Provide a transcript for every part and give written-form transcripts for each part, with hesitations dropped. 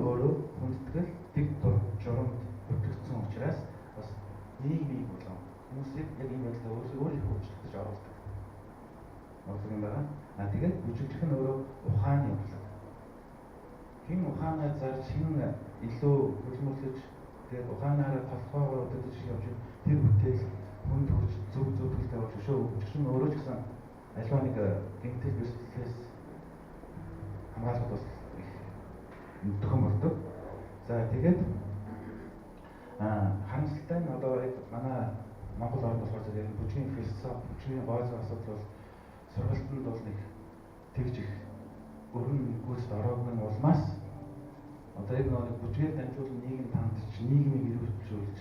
өөрөө хүндэтгэл дэг журамд бүртгэгдсэн учраас бас нийгмийг болон хүмүүсийг яг энэ байдлаа өөрөө хөгжүүлж оруулдаг. Бодлого юм байна. Тэгээд бүжиглэх нь өөрөө ухааны бодлого. Хэн ухаанаа зарж хэн илүү хөдөлмөрлөж тэгээд ухаанаараа толгоогоор өдөж явж тэр бүтээл хүнд хүрч зөв төлөвтэй болж өшөө бүжигч нь өөрөө ч гэсэн аливаа нэг гэмтэл бэрхшээлээс хамгаалахад бас төхөн болдог. За тэгээд харамсалтай нь одоо яг манай Монгол орнд болохоор яг бүжгийн философи, бүжгийн гой зав асуудал бол сургалтанд бол нэг тэгж их өргөн гүйцэд ороогүй улмаас одоо яг нэг бүжгээр дамжуулан нийгэм тандж, нийгмийг эрүүжүүлж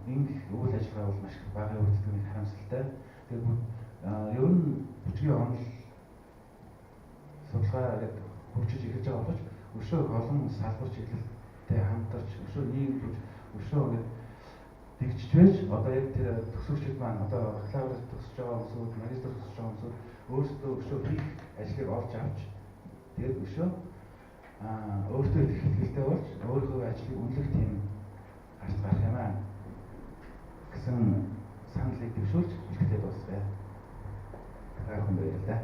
энэ үйл ажиллагаа бол маш бага үрддэг нэг харамсалтай. Тэгээд ер нь бүжгийн онол судалгаа гэдэг хөгжиж эхэлж байгаа боловч өшөө олон салбар чиглэлтэй хамтарч өшөө нийгэмлж өшөө ингээд тэгжиж байж одоо яг тэр төгсөгчд маань одоо бакалавр төгсөж байгаа хүмүүсүүд, магистр төгсөж байгаа хүмүүсүүд өөрсдөө өшөө хийх ажлыг олж авч тэгээд өшөө өөртөө их ихтэй болж өөрийнхөө ажлыг үнэлэх тийм гарч гарах юм аа гэсэн саналыг дэвшүүлж ихтэй дуусгая. Гайхам баярлалаа.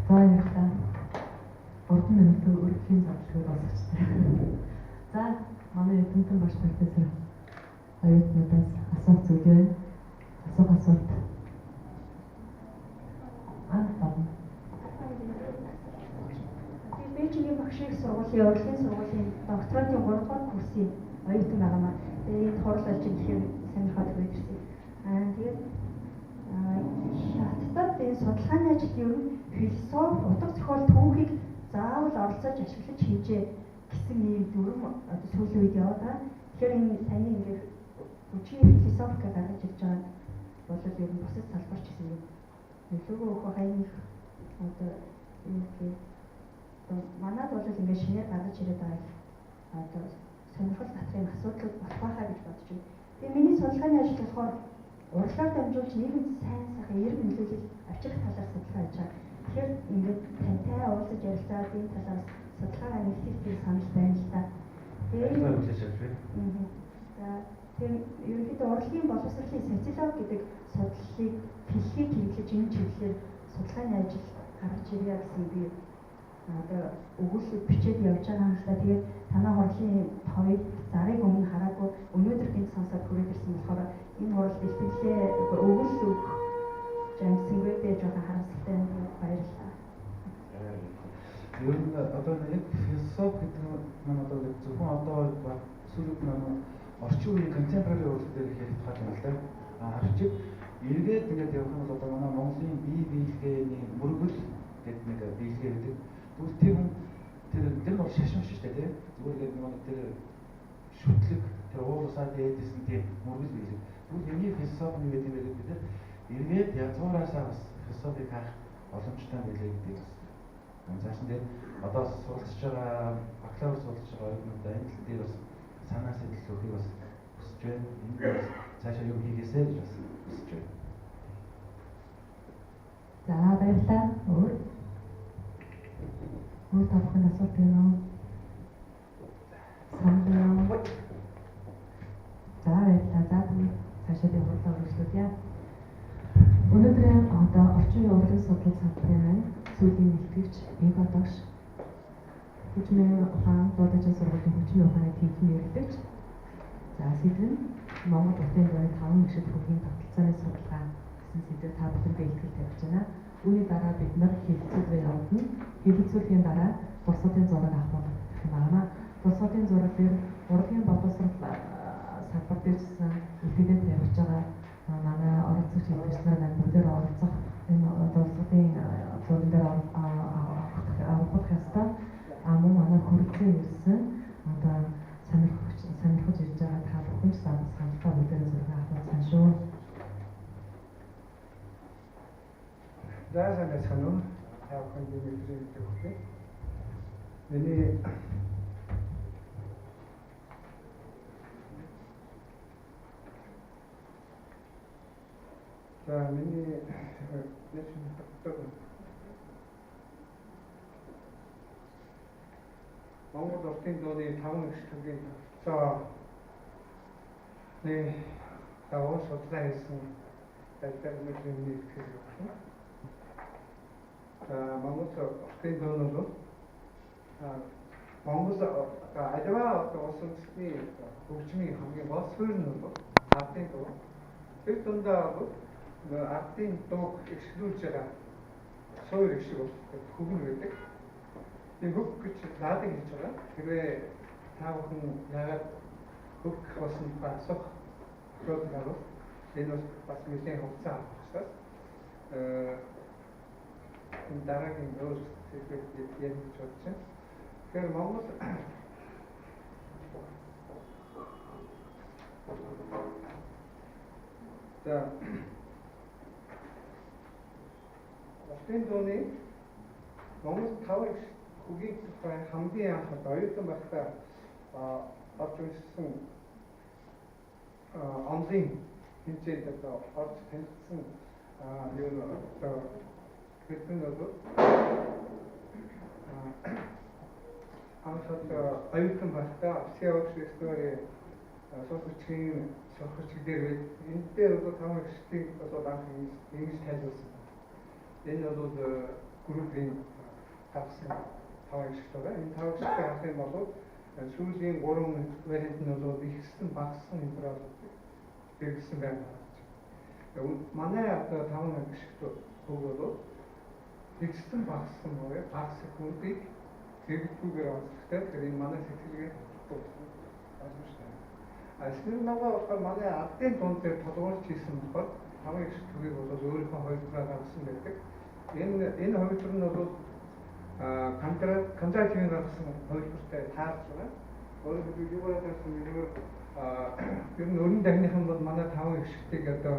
За баярлалаа. 3 минутын өргөлийн задлыг олгочтой. За манай эрдэмтэн багш профессор оюутнуудаас асуух зүйл байна. Асуулт. Байна. Бээжингийн багшийн сургуулийн урлагийн сургуулийн докторантын 3 дугаар курсын оюутан байгаа. Тэгээд энэ хурал олж ихээр сонирхоод хүрээд ирсэн. Тэгээд хаттад энэ судалгааны ажил ер нь философи, утга зохиол түүхийг заавал оролцож ашиглаж хийжээ гэсэн ийм дүрм одоо сүүлийн үед яваад байгаа. Тэгэхээр энэ таны ингээд бүжгийн философик гаргаж ирж байгаа бол ер нь бусад салбарч гэсэн юм. Нөлөөгөө өгөх хаймих одоо юм гээд манайд бол ингээд шинээр гаргаж ирээд байгаа одоо сонирхол татрын асуудлууд болох байхаа гэж бодож байна. Тэгээ миний судалгааны ажил болохоор урлагаар дамжуулж нийгэмд сайн сайхан эрг нөлөөлөл авчрах талаар судалгаа хийж байгаа. Тэгэхээр ингээд тантай уулзаж ярилцаад энэ талаар судалгаагаа нэгтгэх санал байна л та. Тэгээд ерөнхийдөө урлагийн боловсролын социологи гэдэг судлалыг дэлхийд хэрэглэж энэ чиглэлээр судалгааны ажил гаргаж ирье гэсэн би одоо өгүүлбэр бичээд явж байгаа юм л да. Тэгээд танай хурлын товыг зарыг өмнө хараагүй өнөөдөр гинт сонсоод хүрээд ирсэн болохоор энэ хурал бэлтгэлээ өгүүлбэр өгөх жамсангүй жоохон харамсалтай баярлалаа. Ер нь одоо нэг философи гэдэг нь одоо зөвхөн одоо сүүлийн нэг орчин үеийн контемпорари урлаг дээр хийх тухай юм л да. Харчиг эргээд ингээд явах нь бол одоо манай Монголын бие биелгээний мөргөл гэдэг нэг биелгээ гэдэг. Тэгвэл тэр нь бол шашин шүү дээ тийм. Зүгээр ингээд нэг тэр шүтлэг тэр уулсаад дээдсэн тийм мөргөл биелэг. Тэгвэл энэ философи нь гэдэг нь бид эргээд язгуураасаа бас философиг хаах боломжтой байлээ гэдэг бас цааш нь одоо суралцж байгаа бакалавр суралцж байгаа оюутнуудаа энэ тал дээр бас санаа сэтэл өгөхийг бас хүсэж байна. Энэ бас цаашаа юу хийгээсэй гэж бас хүсэж байна. За баярлалаа. Өөр тавхан асуулт байна уу? Санаа. За баярлалаа. За цаашаа би хурлаа өргөжлүүлье. Өнөөдрийн одоо орчин үеийн урлагийн судлал салбарын сүүлийн нэгтгэгч Инфо догш хүчний ухаан дуудагчийн сургуулийн хүчний ухааны тэнхимийн эрдэмтгч. За сэдв нь Монгол Улсын орны 5 гишүүд бүхний тогтолцооны судалгаа гэсэн сэдвээр та бүхэндээ илтгэл тавьж байна. Үүний дараа бид нар хэлэлцүүлгээ явуулна. Хэлэлцүүлгийн дараа тусгалтын зураг авах болох юм байна. Тусгалтын зураг дээр урлагийн боловсрол салбар дээрсэн илтгэл тавьж байгаа манай оролцогч хэлбэрчнэр бүгдээр оролцох энэ тусгалтын зураг дээр авах хэвээр мөн манай хүрэлцэн ирсэн одоо сонирхож ирж байгаа та бүхэн саналтай бүгдээр зураг авах сайн шүү. За санаа явах юм хэлбэрийг өгөх. Миний за миний Монгол Уртын дууны 5 эгшилтгийн тогтолцоо давуу судалгаа хийсэн байдлаар нэгтгэж байна. Монгол Уртын дуу нь бол Монгол аливаа улсын төсний хөгжмийн хамгийн гол суурь нь бол ардын дуу. Тэр дундаа бол ардын дууг эхлүүлж байгаа суурь шиг бол хөгн байдаг. Энэ хөг гэж наадыг хийж байгаа. Хэрвээ та бүхэн яагаад хөг болсон асуух асуудал бол энэ бас нэлээд хугацаа авах учраас энэ дараагийн өөр зүйлүүд ярих гэж бодож байна. Тэгэхээр Монгол за Уртын дууны Монгол 5 үгийн тухай хамгийн анх оюутан байхдаа орж ирсэн онлайн хэмжээнд орж танилцсан юу хэдэн бол анхад оюутан байхдаа психологч историйн сургагч дээр энэ дээр бол 5 эгчдийг бол анх ингэж тайлбарласан. Энэ бол группийн тавсан 5 эгчд байгаа. Энэ 5 эгчдийн анх нь бол сүүлийн 3 вариант нь бол ихсэн багассан императоруудыг хэрэгсэн байна. Манай одоо 5 эгчд бол ихсэн багассан мөрөө баг секундыг хэрэглүүгээр онцлогтой. Тэгэхээр энэ манай сэтгэлгээ ойлгомжтой. Эсвэл нөгөө манай ардын дунд дээр тодорхойлж хийсэн болохоор 5 эгчд төгөөг бол өөрийнхөө хувьдаа гаргасан байдаг. Энэ хувьд нь бол контракт хийх гаргасан хувьдтай таарч байгаа. Өөрөөр хэлбэл юугаар гэсэн нэр ер нь өрн дахныхан бол манай 5 эгчдийг одоо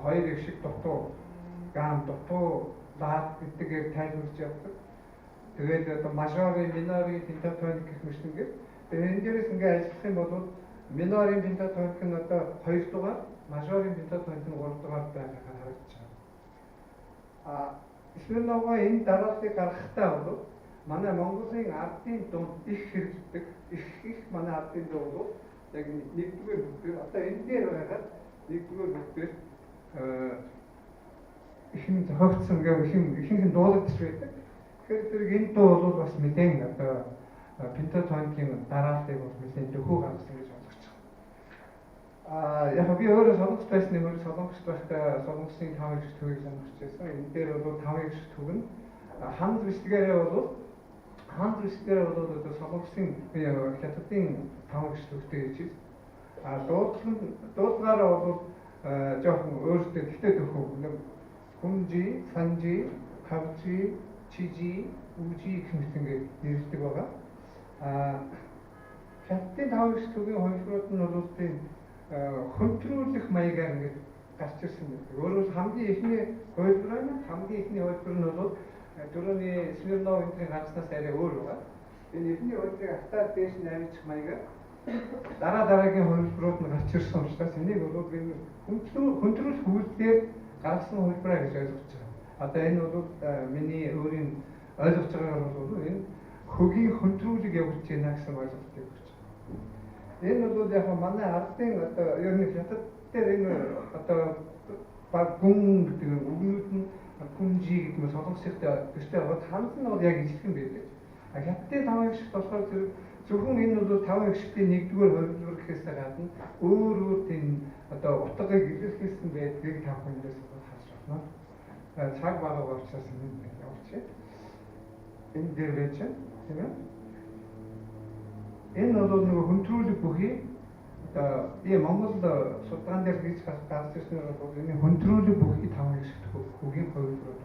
2 эгшиг дутуу гам дутуу лаад гэдгээр тайлбарж явдаг. Тэгээд одоо мажорын, минорын, пентатоник гэх мэт ингээд. Тэгээд энэ дээрээс ингээд ажиллах юм бол минорын пентатоник нь одоо 2 дугаар, мажорын пентатоник нь 3 дугаар байхаар харагдаж байна. Эсвэл нөгөө энэ дарааллыг гаргахтаа бол манай Монголын ардын дунд их хэрэгждэг, их манай ардын дуу бол яг нэгдүгээр бүгдээр одоо энэ дээр байгаад нэгдүгээр бүгдээр ихэн зохиогдсон ихэнх нь дуулагдж байдаг. Тэгэхээр зэрэг энэ дуу бол бас нэгэн одоо пентатоникийн дарааллыг бол нэгэн дөхөө гаргасан гэж ойлгож байна. Яг би өөрөө солонгос байсан юм уу солонгос байхдаа солонгосын 5 эгч төвийг сонгож байсан. Энэ дээр бол 5 эгч төв нь ханд вистгээрээ бол одоо солонгосын хятадын 5 эгч төвтэй гэж байна. Дуулгаараа бол жоохон өөртөө гэхдээ төхөө хүнжи, санжи, кавжи, чижи, үжи гэх мэт ингээд нэрдэг байгаа. Хятадын 5 эгч төвийн хувьрууд нь бол тийм хөндрүүлэх маягаар ингээд гарч ирсэн байдаг. Өөрөөр хамгийн эхний хувьраа нь бол дөрөвний Смирнов энтрийн гаргаснаас арай өөр байгаа. Энэ эхний хувьрыг автаар дээш нь авчих маягаар дараагийн хувьрууд нь гарч ирсэн учраас энийг бол хөндрүүлэх үйлдэлээр гаргасан хувьраа гэж ойлгож байгаа. Одоо энэ бол миний өөрийн ойлгож байгаагаар бол энэ хөгийн хөндрүүлэг явуулж байна гэсэн ойлголтыг өгч байна. Энэ бол яг манай ардын одоо ер нь хятад дээр энэ одоо баг гүн гэдэг үгнүүд нь күнжи гэдэг нь солонгостой төстэй бол ханд нь бол яг ижилхэн байдаг. Хятадын 5 эгчд болохоор зөвхөн энэ бол 5 эгчдийн нэгдүгээр хувилбар гэхээс гадна өөр тийм одоо утгыг илэрхийлсэн байдгийг та бүхэндээс харж байна. Цаг бага учраас энэ явуулчих. Энэ дээр байж тийм ээ. Энэ бол нөгөө хөндрүүлэг бүхий одоо би Монгол судалгаан дээр хийж гарч ирсэн бол энэ хөндрүүлэг бүхий 5 эгчд хөгийн хувилбар.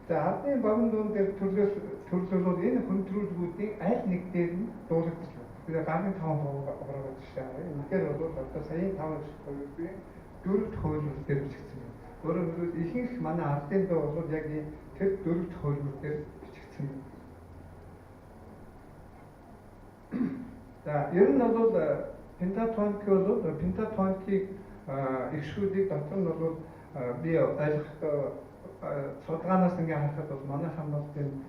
За ардын богино дуун дээр төрлөөлөл энэ хөндрүүлгүүдийн аль нэг дээр нь дуулагдаж байна. Тэгээд гарны 5% гараад жишээ авъя. Үнэхээр бол одоо саяын 5 эгчд хувилбарын 4-р хувилбар дээр бичигдсэн байна. Өөрөөр хэлбэл ихэнх манай ардын дуу бол яг тэр 4-р хувилбар дээр бичигдсэн байна. За ер нь бол пентатоник бол пентатоникийг эгшүүдийг дотор нь бол би ойлгох судалгаанаас ингээ харахад бол манайхан бол тийм